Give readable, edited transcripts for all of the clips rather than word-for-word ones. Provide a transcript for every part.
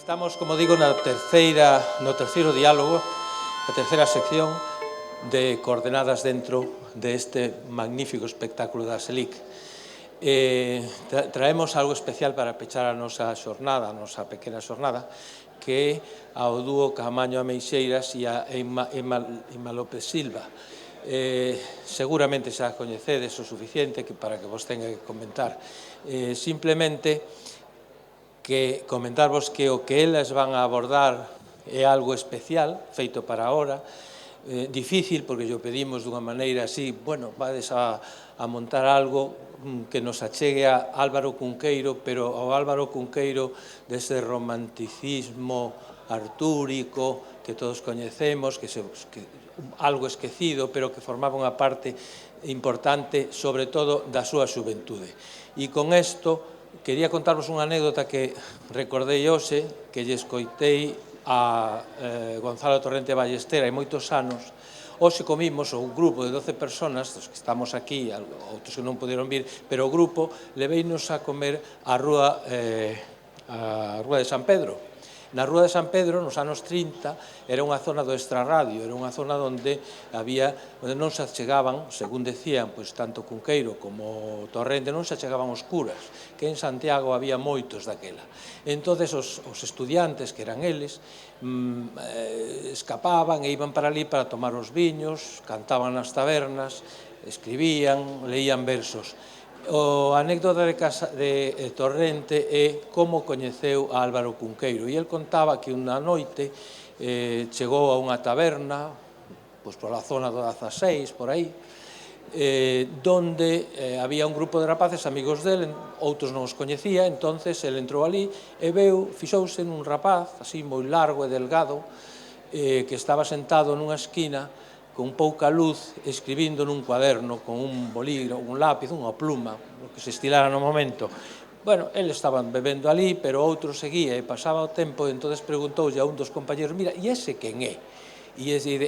Estamos, como digo, no terceiro diálogo, a terceira sección de coordenadas dentro deste magnífico espectáculo da SELIC. Traemos algo especial para pechar a nosa xornada, a nosa pequena xornada, que é ao dúo Caamaño Ameixeiras e a Emma López Silva. Seguramente xa coñecedes o suficiente para que vos tenga que comentar. Simplemente que comentarvos que o que elas van a abordar é algo especial, feito para ahora, difícil, porque yo pedimos dunha maneira así, bueno, vades a montar algo que nos achegue a Álvaro Cunqueiro, pero ao Álvaro Cunqueiro dese romanticismo artúrico que todos coñecemos, que algo esquecido, pero que formaba unha parte importante, sobre todo, da súa xuventude. E con isto quería contarvos unha anécdota que recordei hoxe, que lle escoitei a Gonzalo Torrente Ballester hai moitos anos. Hoxe comimos un grupo de 12 personas, os que estamos aquí, outros que non puderon vir, pero o grupo leveínos a comer á rúa de San Pedro. Na rúa de San Pedro, nos anos 30, era unha zona do extrarradio, era unha zona onde non se achegaban, según decían, tanto Cunqueiro como Torrente, non se achegaban os curas, que en Santiago había moitos daquela. Entón, os estudiantes, que eran eles, escapaban e iban para ali para tomar os viños, cantaban nas tabernas, escribían, leían versos. A anécdota de Torrente é como coñeceu a Álvaro Cunqueiro, e el contaba que unha noite chegou a unha taberna, pola zona do 16, por aí, donde había un grupo de rapaces amigos dele, outros non os coñecía, entonces el entrou ali e fixouse nun rapaz, así moi largo e delgado, que estaba sentado nunha esquina con pouca luz, escribindo nun cuaderno, con un bolígrafo, un lápiz, unha pluma, o que se estilara no momento. Bueno, eles estaban bebendo ali, pero outro seguía e pasaba o tempo, e entón preguntoulle a un dos compañeros, mira, e ese quen é? E ese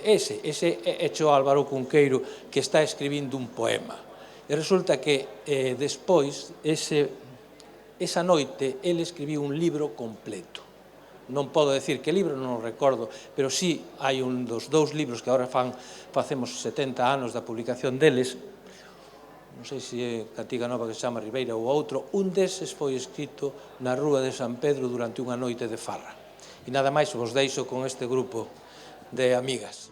é o Álvaro Cunqueiro, que está escribindo un poema. E resulta que despois, esa noite, ele escribiu un libro completo. Non podo decir que libro, non o recordo, pero sí hai un dos dous libros que agora facemos 70 anos da publicación deles, non sei se é Cantiga Nova que se chama Ribeira ou outro, un deses foi escrito na rúa de San Pedro durante unha noite de farra. E nada máis vos deixo con este grupo de amigas.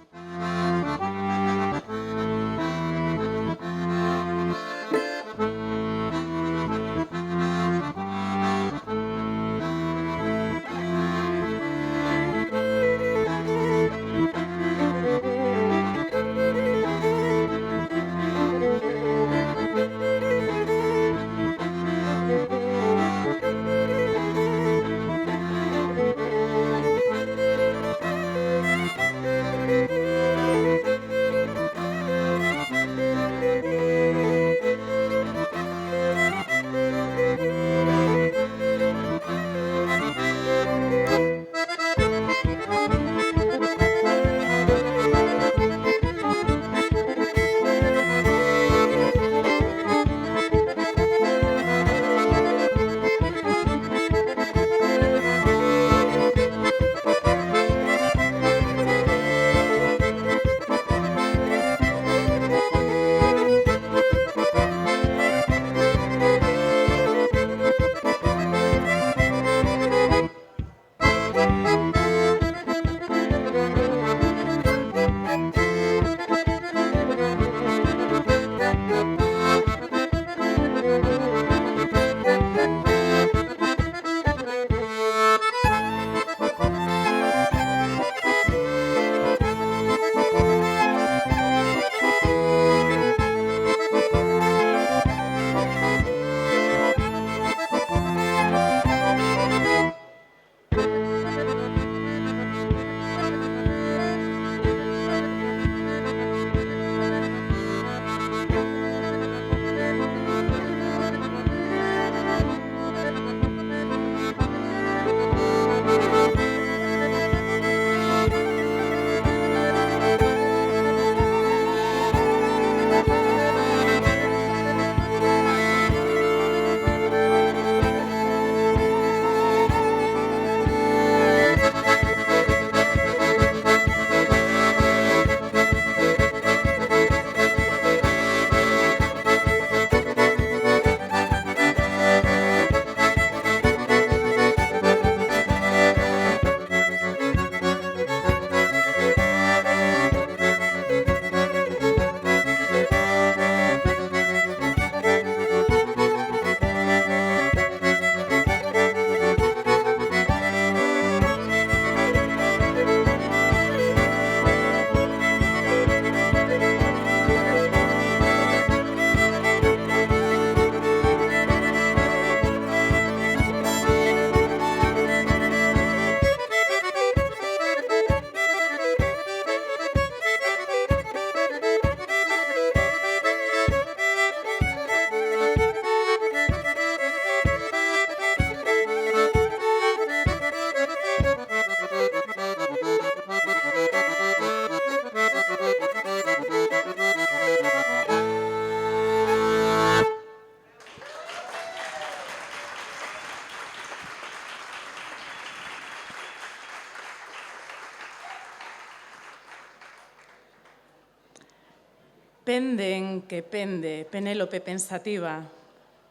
Penden que pende, Penélope pensativa,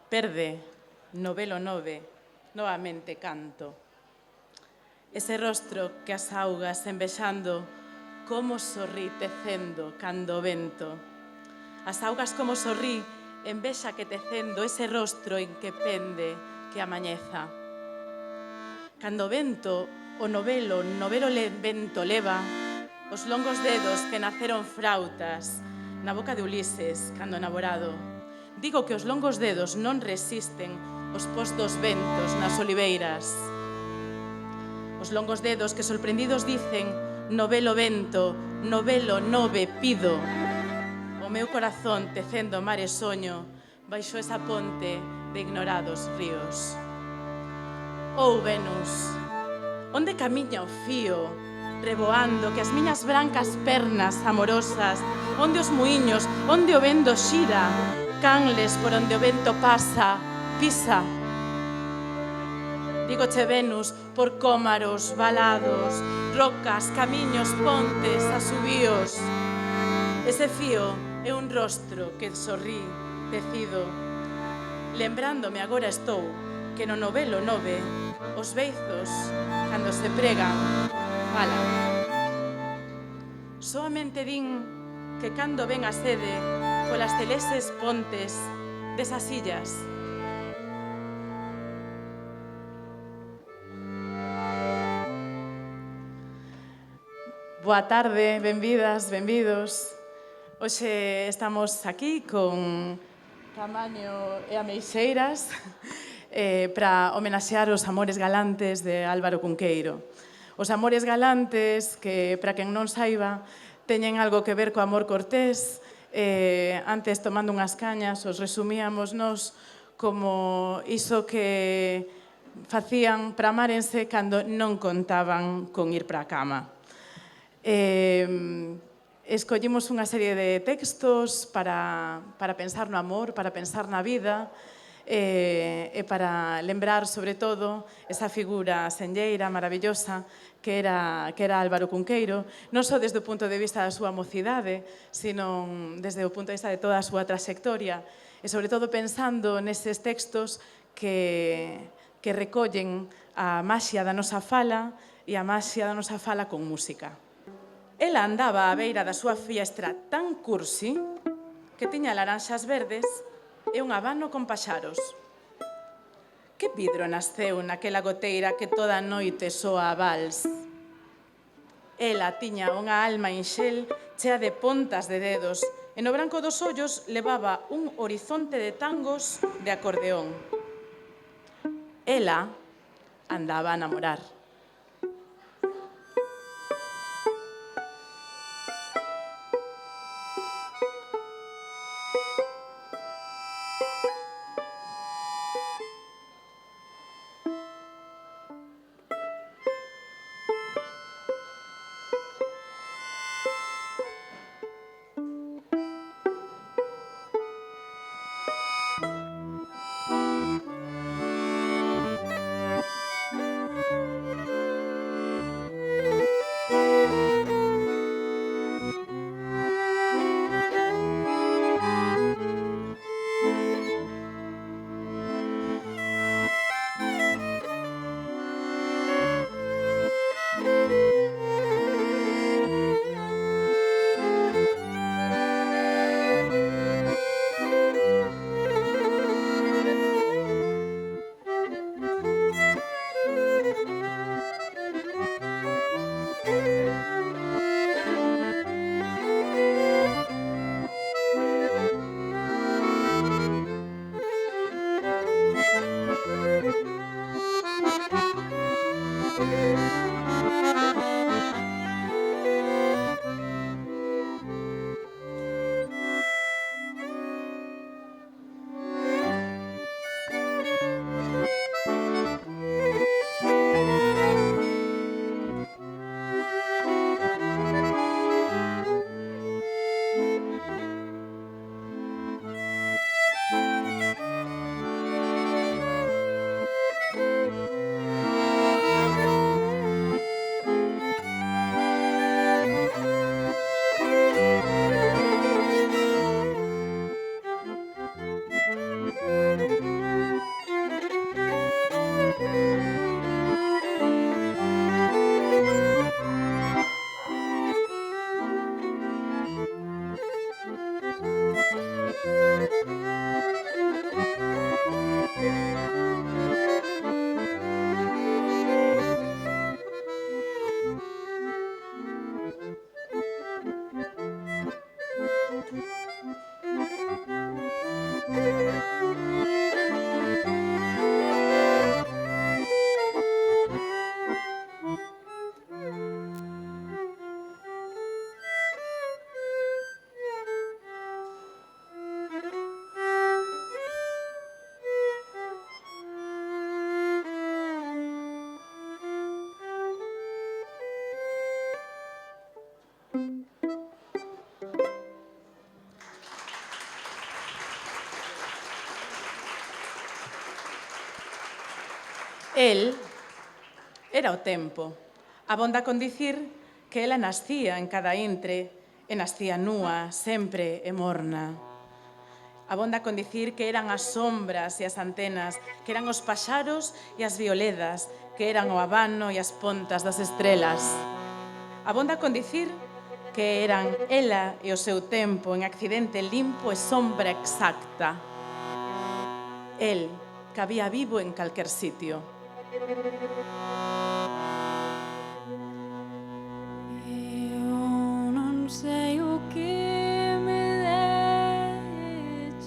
perde, novelo nove, novamente canto. Ese rostro que as augas envexando, como sorrí tecendo cando o vento. As augas como sorrí, envexa que tecendo ese rostro en que pende que amañeza. Cando o vento, o novelo vento leva, os longos dedos que naceron frautas na boca de Ulises cando namorado. Digo que os longos dedos non resisten os pós dos ventos nas oliveiras. Os longos dedos que sorprendidos dicen novelo vento, novelo nove pido. O meu corazón tecendo mar e soño baixo esa ponte de ignorados ríos. Venus, onde camiña o fío, reboando que as miñas brancas pernas amorosas, onde os muiños, onde o vento xira, canles por onde o vento pasa, pisa. Dígoche Venus, por cómaros, valados, rocas, camiños, pontes, asubíos. Ese fío é un rostro que sorrí, tecido. Lembrándome agora estou que no novelo nove, os beizos, cando se pregan, falan. Soamente din que cando ven a sede polas celestes pontes desas illas. Boa tarde, benvidas, benvidos. Hoxe estamos aquí con Caamaño e Ameixeiras para homenaxear os amores galantes de Álvaro Cunqueiro. Os amores galantes que, para quen non saiba, teñen algo que ver co amor cortés. Antes, tomando unhas cañas, os resumíamos nos como iso que facían para amárense cando non contaban con ir para a cama. Escollimos unha serie de textos para pensar no amor, para pensar na vida e para lembrar, sobre todo, esa figura senlleira, maravillosa, que era Álvaro Cunqueiro, non só desde o punto de vista da súa mocidade, sino desde o punto de vista de toda a súa trayectoria, e sobre todo pensando neses textos que recollen a maxia da nosa fala e a maxia da nosa fala con música. Ela andaba á beira da súa fiestra tan cursi que tiña laranxas verdes e un abano con paxaros. Que vidro nasceu naquela goteira que toda a noite soa a vals? Ela tiña unha alma inxel chea de pontas de dedos e no branco dos ollos levaba un horizonte de tangos de acordeón. Ela andaba a namorar. El era o tempo. Abonda con dicir que ela nascía en cada intre e nascía núa, sempre e morna. Abonda con dicir que eran as sombras e as antenas, que eran os paxaros e as violedas, que eran o abano e as pontas das estrelas. Abonda con dicir que eran ela e o seu tempo en accidente limpo e sombra exacta. El cabía vivo en calquer sitio. Eu non sei o que me deches,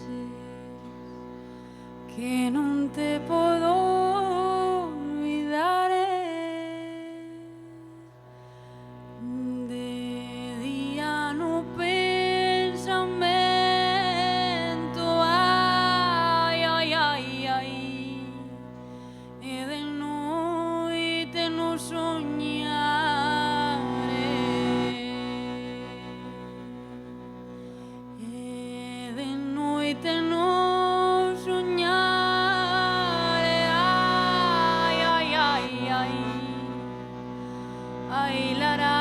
que non te podo olvidar. De día no pensamento, ai, ai, ai, ai, e de noite no soñare, e de noite no soñare, ai, ai, ai, ai, ai, lara.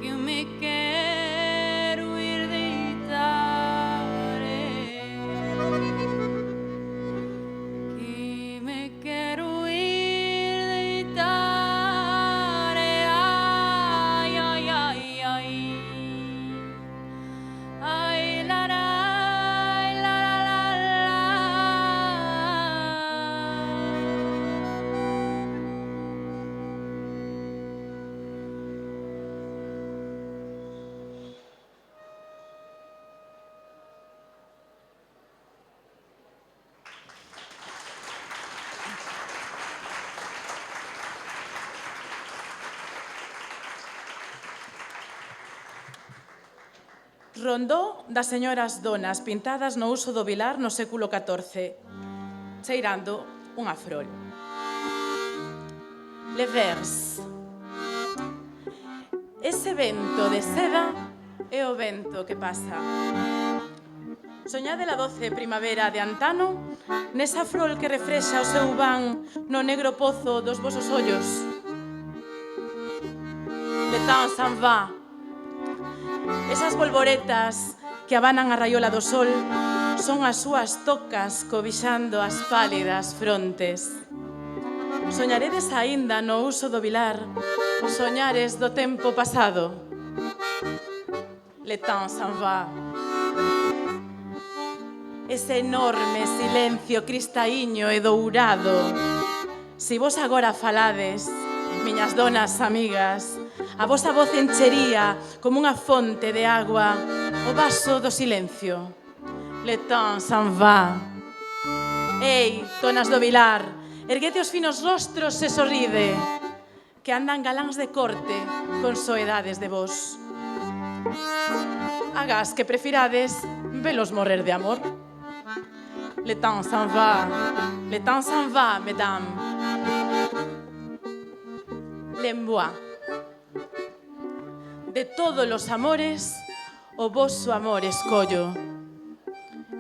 Que me quero ir deitar, que me quero ir deitar, ai, ai, ai, ai, ai, lara, ai, la, la, la, la. Rondó das señoras donas pintadas no uso do Vilar no século XIV, cheirando unha frol. Le vers. Ese vento de seda é o vento que pasa. Soñade la doce primavera de antano, nesa frol que refrexa o seu van no negro pozo dos vosos ollos. Le temps s'en va. Esas bolboretas que abanan a raiola do sol son as súas tocas cobixando as pálidas frontes. Soñaredes aínda no uso do Vilar os soñares do tempo pasado. Le temps s'en va. Ese enorme silencio cristaíño e dourado. Si vos agora falades, miñas donas amigas, a vosa voz enchería como unha fonte de agua o vaso do silencio. Le temps s'en va. Ei, donas do Vilar, erguede os finos rostros e sorride, que andan galáns de corte con soedades de vos. Agás que prefirades velos morrer de amor. Le temps s'en va, le temps s'en va, mesdames. L'embois. De todos os amores, o voso amor escollo.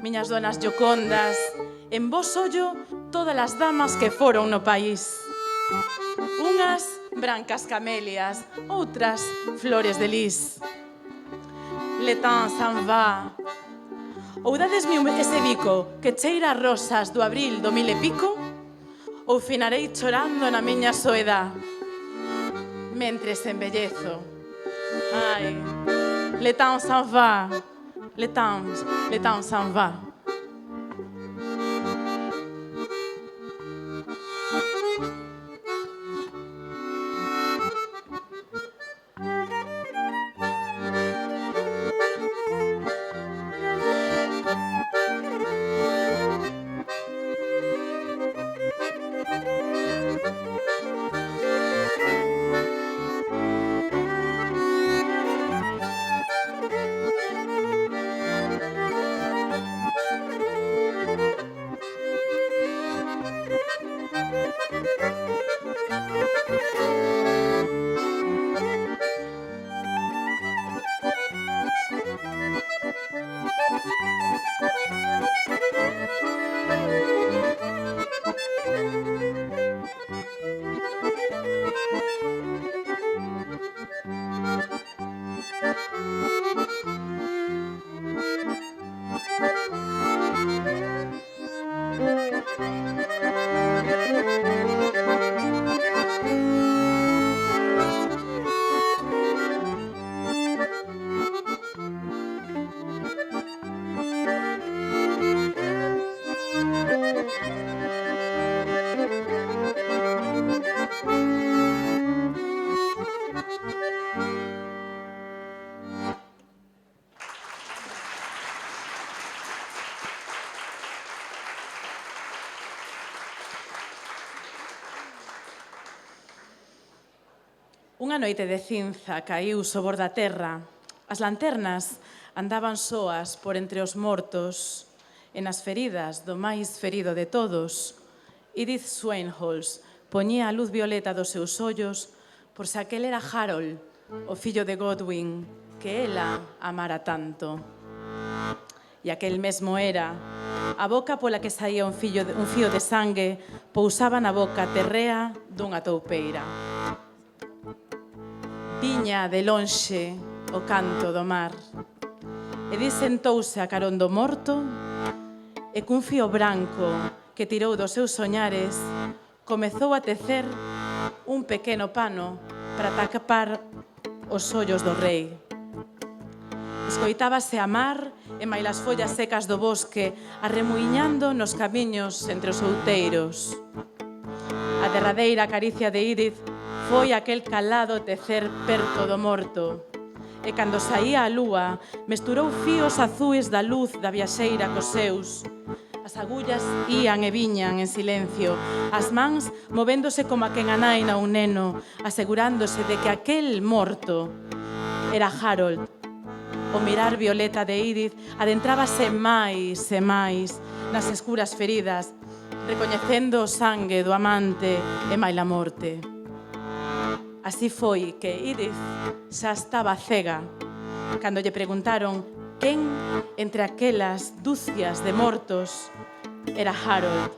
Miñas donas giocondas, en vos ollo todas as damas que foron no país. Unhas brancas camelias, outras flores de lis. Le temps s'en va. Ou dadesme ese bico que cheira a rosas do abril do mil e pico, ou finarei chorando na miña soedad, mentres embellezo. Ai, le temps s'en va, le temps s'en va. Unha noite de cinza caíu sobor da terra. As lanternas andaban soas por entre os mortos e nas feridas do máis ferido de todos. Edith Swainholz poñía a luz violeta dos seus ollos por se aquel era Harold, o fillo de Godwin, que ela amara tanto. E aquel mesmo era. A boca pola que saía un fío de sangue pousaba na boca terrea dunha toupeira. Viña de lonxe o canto do mar. Edith sentouse a carón do morto e cun fío branco que tirou dos seus soñares comezou a tecer un pequeno pano para tapar os ollos do rei. Escoitábase a mar e mailas follas secas do bosque arremuiñando nos camiños entre os outeiros. A derradeira caricia de Edith foi aquel calado tecer perto do morto. E cando saía a lúa, mesturou fíos azuis da luz da viaxeira cos seus. As agullas ían e viñan en silencio, as mans movéndose como a quen anaina un neno, asegurándose de que aquel morto era Harold. O mirar violeta de Edith adentrábase máis e máis nas escuras feridas, recoñecendo o sangue do amante e maila morte. Así foi que Edith xa estaba cega cando lle preguntaron quen entre aquelas dúcias de mortos era Harold.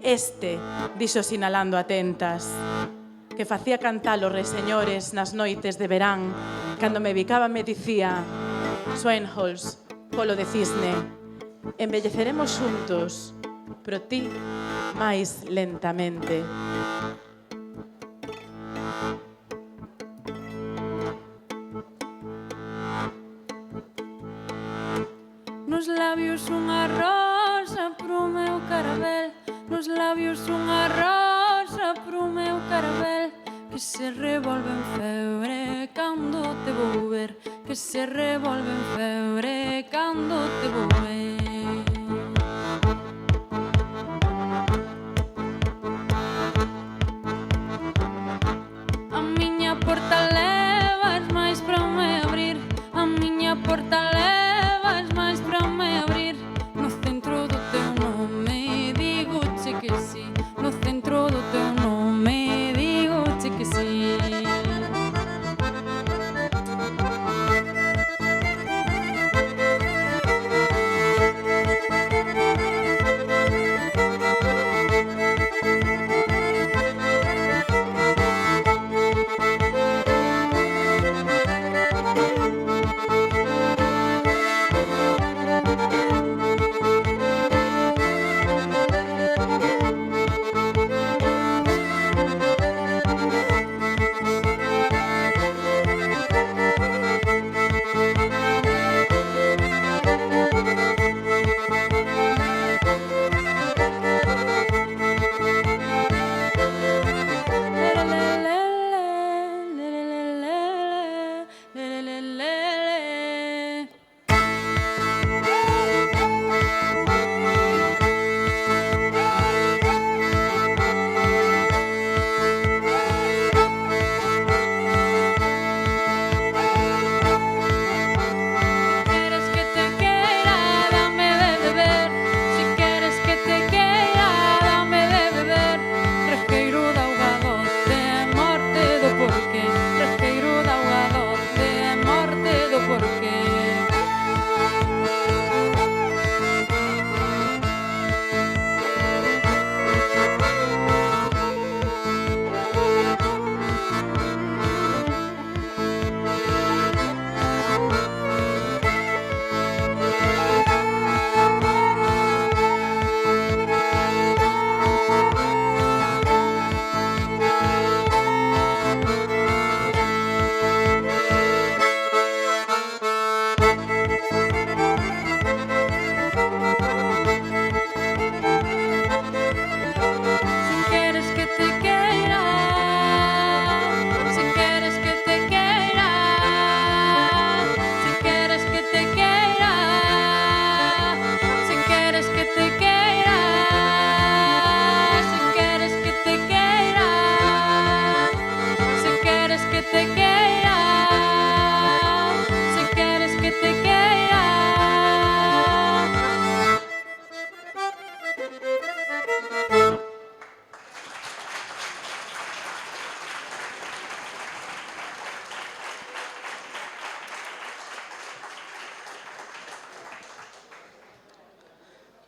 Este, dixo sinalando a tentas, que facía cantar os reseñores nas noites de verán, cando me bicaba me dicía: Swainholz, polo de cisne, envelleceremos xuntos, pero ti máis lentamente. Nos labios unha rosa pro meu carabel, nos labios unha rosa pro meu carabel, que se revolve en febre cando te vou ver, que se revolve en febre cando te vou ver. A miña porta levas máis pra me abrir, a miña porta levas máis pra me abrir. No centro do teu nome digoche que sí, no centro do teu nome digoche que sí.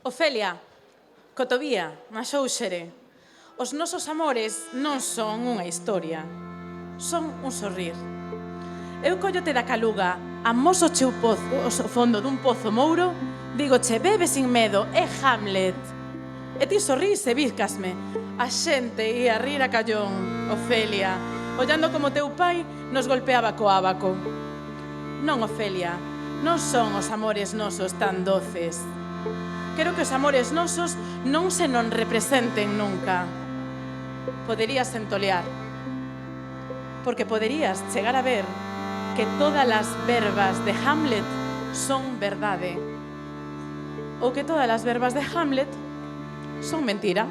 Ofelia, Cotovía, Maxóuxere, os nosos amores non son unha historia, son un sorrir. Eu collote da caluga, amosoche o fondo dun pozo mouro, digoche, bebe sin medo, é Hamlet. E ti sorrís e víscasme. A xente ia rir a callón, Ofelia, ollando como teu pai nos golpeaba co ábaco. Non, Ofelia, non son os amores nosos tan doces. Quero que os amores nosos non se non representen nunca. Poderías entolear, porque poderías chegar a ver que todas as verbas de Hamlet son verdade, ou que todas as verbas de Hamlet son mentira.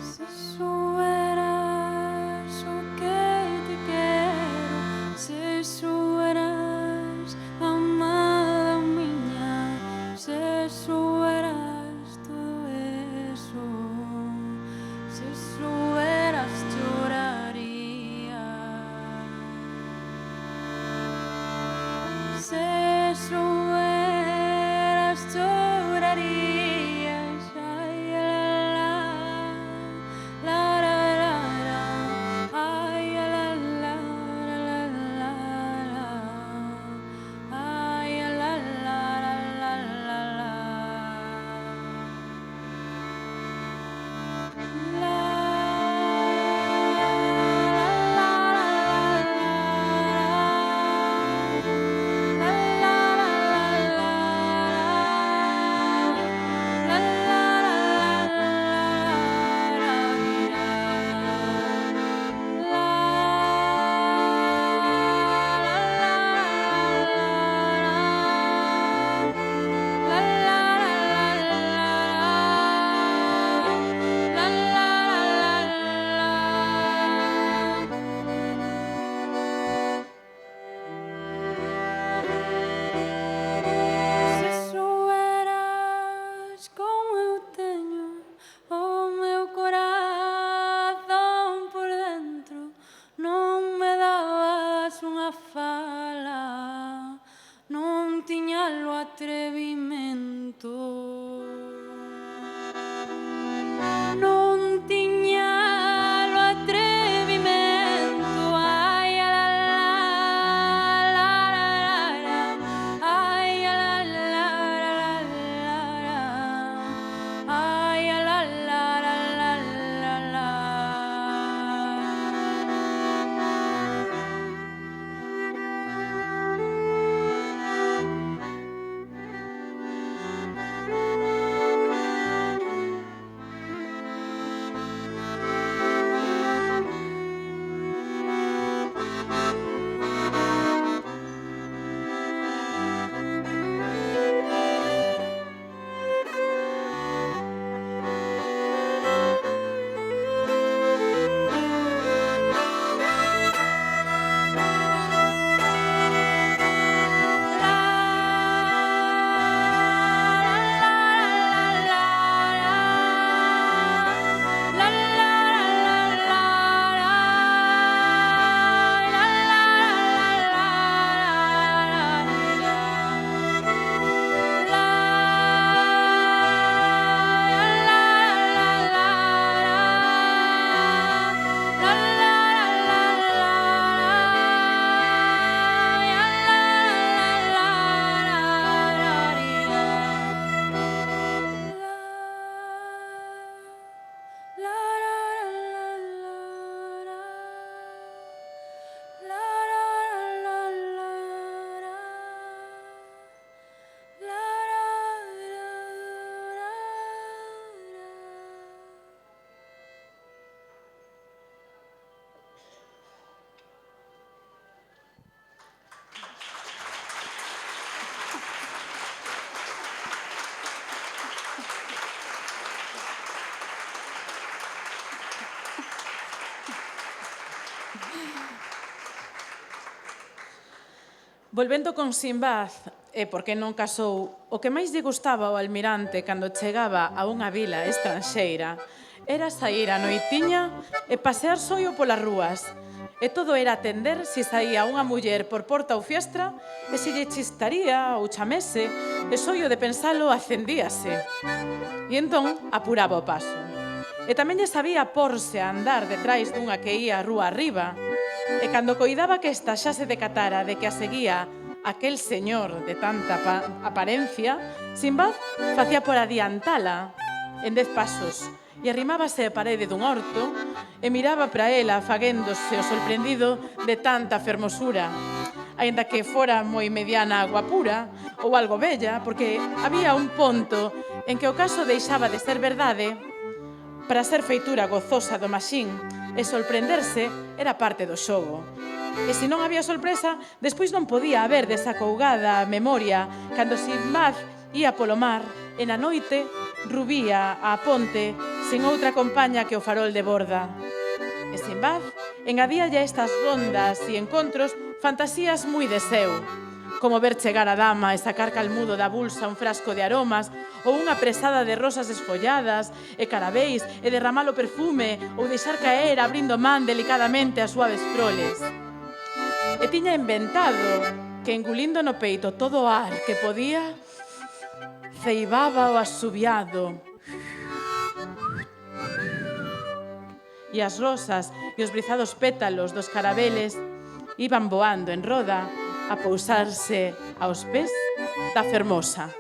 Se souberas o que te quero, se souberas, amada miña, se souberas todo eso, se souberas choraría. Se souberas chorarías, ai, la, la, la, la, ai, la, la, la, la, ai, la, la, la, la, Se souberas como eu teño o meu corazón por dentro, non me dabas unha fala, non tiñas o atrevimento, non tiñas o atrevimento, ai, la, la, la, la, ai, la, la, la, la, ai, la, la, la, la, la. Volvendo con Sinbad, e por que non casou, o que máis lle gustaba ao almirante cando chegaba a unha vila estranxeira era sair a noitiña e pasear soio polas rúas. E todo era atender se saía unha muller por porta ou fiestra e se lle chistaría ou chamese, e soio de pensalo acendíase. E entón apuraba o paso. E tamén lle sabía porse a andar detrás dunha que ia a rúa arriba, e cando coidaba que esta xa se decatara de que a seguía aquel señor de tanta apariencia, Sinbad facía por adiantala en 10 pasos e arrimábase a parede dun horto e miraba para ela faguéndose o sorprendido de tanta fermosura, aínda que fora moi mediana a guapura ou algo bella, porque había un ponto en que o caso deixaba de ser verdade para ser feitura gozosa do maxín, e sorprenderse era parte do xogo. E se non había sorpresa, despois non podía haber desacougada memoria cando Sinbad ía polo mar e na noite rubía a ponte sen outra compaña que o farol de borda. E Sinbad engadíalle a estas rondas e encontros fantasías moi de seu, como ver chegar a dama e sacar calmudo da bolsa un frasco de aromas ou unha presada de rosas esfolladas e carabéis e derramar o perfume ou deixar caer abrindo man delicadamente as suaves proles. E tiña inventado que engulindo no peito todo o ar que podía, ceibaba o asubiado. E as rosas e os brizados pétalos dos carabeles iban voando en roda a pousarse aos pés da fermosa.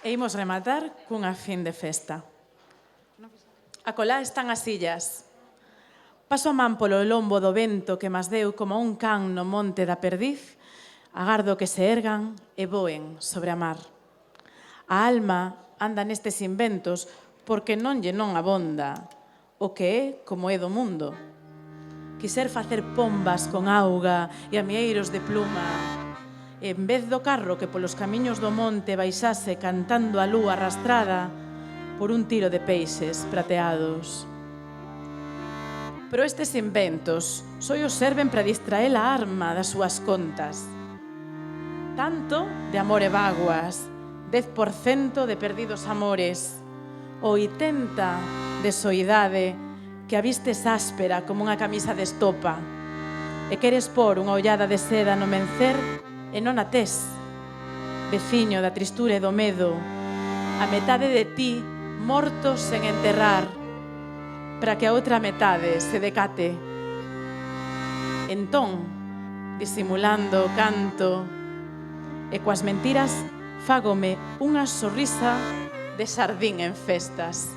E imos rematar cunha fin de festa. Acolá están as illas. Paso a man polo lombo do vento que mas deu como un can no monte da perdiz, agardo que se ergan e voen sobre a mar. A alma anda nestes inventos porque non lle non abonda o que é como é do mundo. quiser facer pombas con auga e amieiros de pluma, en vez do carro que polos camiños do monte baixase cantando a lúa arrastrada por un tiro de peixes prateados. Pero estes inventos só os serven para distraer a arma das súas contas. Tanto de amor e vaguas, 10% de perdidos amores, 80% de soidade que a vistes áspera como unha camisa de estopa e queres pôr unha ollada de seda no mencer e non a tes. Veciño da tristura e do medo, a metade de ti mortos sen enterrar, para que a outra metade se decate. Entón, disimulando o canto e coas mentiras, fágome unha sorrisa de sardín en festas.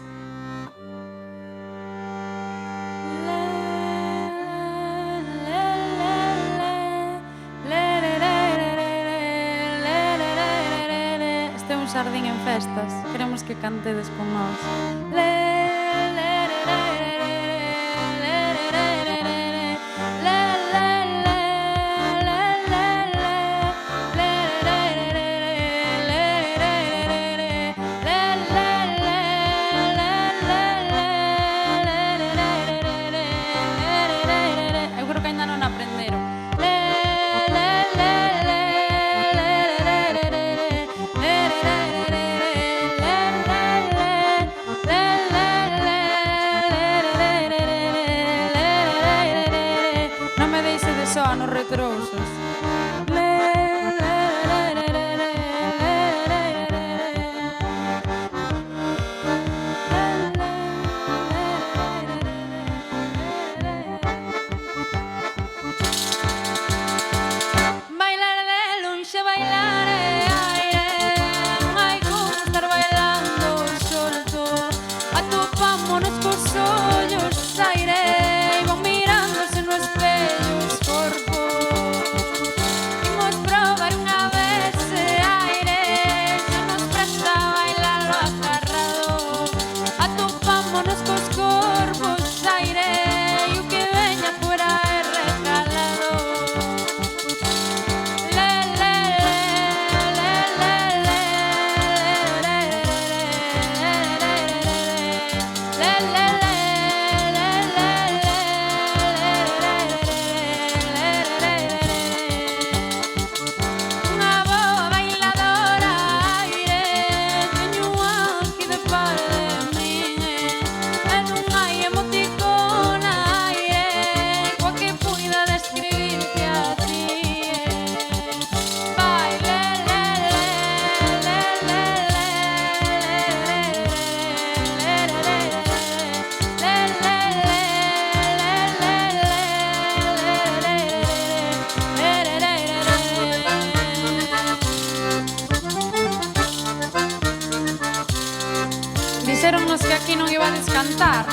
Este é un sardín en festas. Queremos que cantedes con nós. Só nos retrousos. Bailar de lonxe, bailar é aire. Non hai como estar bailando solto. Atopámonos cos ollos aire. E van mirándose no espello os corpos. Imos probar unha vez e aire. Se nos presta bailarlo agarrado. Atopámonos cos corpos aire. E o que veña fora é regalado. Unha boa bailadora aire. Teño aquí de par de min. E non hai emoticona aire coa que puida describirte a ti. Dixéronnos que aquí non ibades cantar.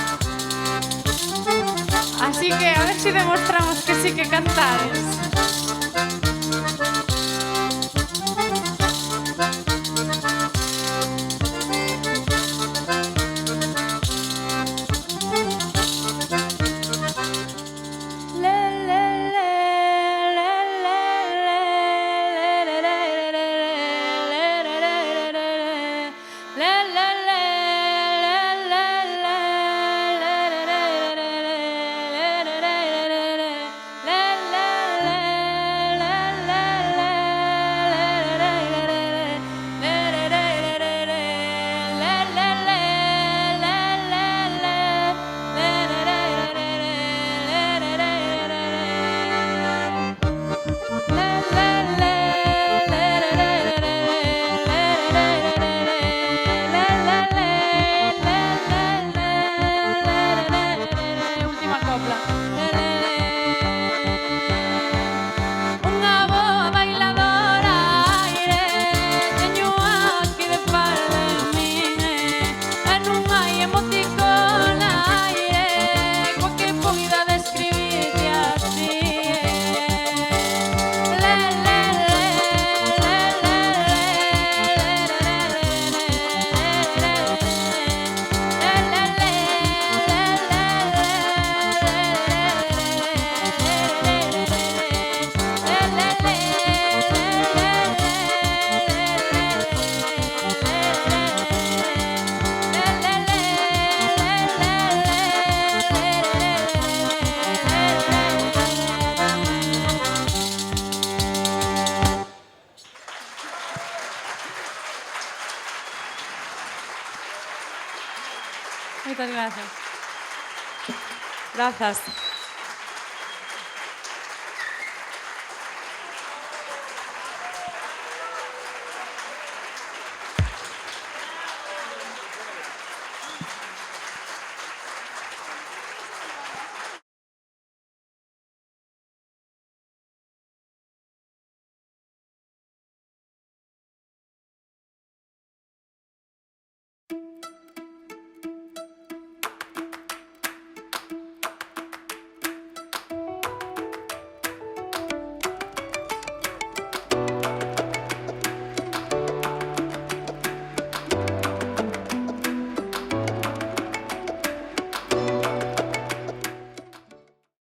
Así que a ver se demostramos que sí que cantades. Moitas grazas. Grazas.